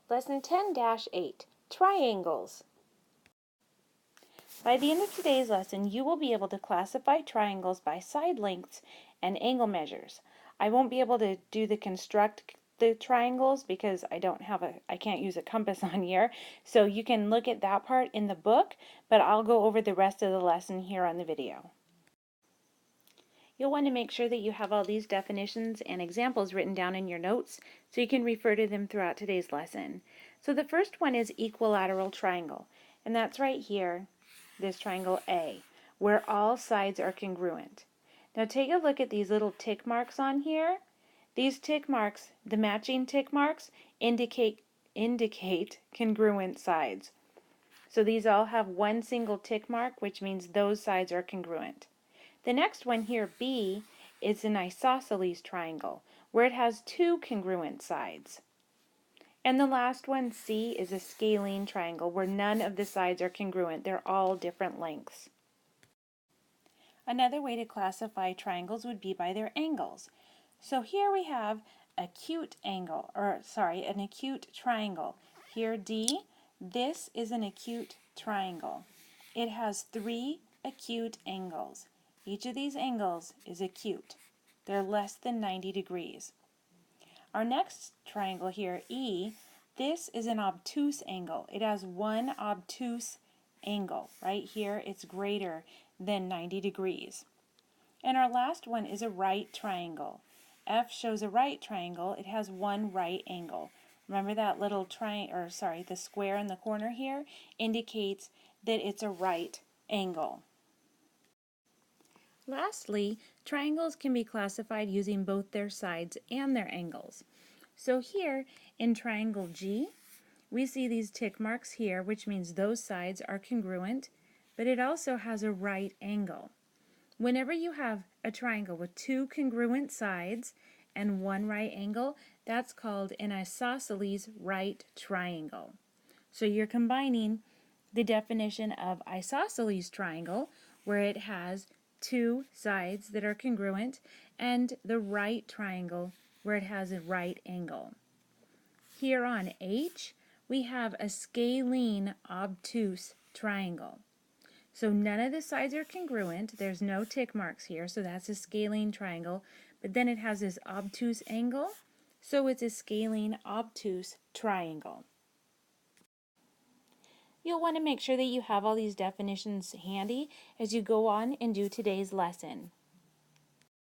Lesson 10-8, Triangles. By the end of today's lesson, you will be able to classify triangles by side lengths and angle measures. I won't be able to do the construct the triangles because I can't use a compass on here, so you can look at that part in the book, but I'll go over the rest of the lesson here on the video. You'll want to make sure that you have all these definitions and examples written down in your notes so you can refer to them throughout today's lesson. So the first one is equilateral triangle, and that's right here, this triangle A, where all sides are congruent. Now take a look at these little tick marks on here. These tick marks, the matching tick marks, indicate congruent sides. So these all have one single tick mark, which means those sides are congruent. The next one here, B, is an isosceles triangle, where it has two congruent sides. And the last one, C, is a scalene triangle, where none of the sides are congruent. They're all different lengths. Another way to classify triangles would be by their angles. So here we have an acute triangle. Here, D, this is an acute triangle. It has three acute angles. Each of these angles is acute. They're less than 90 degrees. Our next triangle here, E, this is an obtuse angle. It has one obtuse angle. Right here, it's greater than 90 degrees. And our last one is a right triangle. F shows a right triangle. It has one right angle. Remember that little the square in the corner here indicates that it's a right angle. Lastly, triangles can be classified using both their sides and their angles. So here in triangle G, we see these tick marks here, which means those sides are congruent, but it also has a right angle. Whenever you have a triangle with two congruent sides and one right angle, that's called an isosceles right triangle. So you're combining the definition of isosceles triangle, where it has two sides that are congruent, and the right triangle, where it has a right angle. Here on H, we have a scalene obtuse triangle. So none of the sides are congruent. There's no tick marks here, so that's a scalene triangle. But then it has this obtuse angle, so it's a scalene obtuse triangle. You'll want to make sure that you have all these definitions handy as you go on and do today's lesson.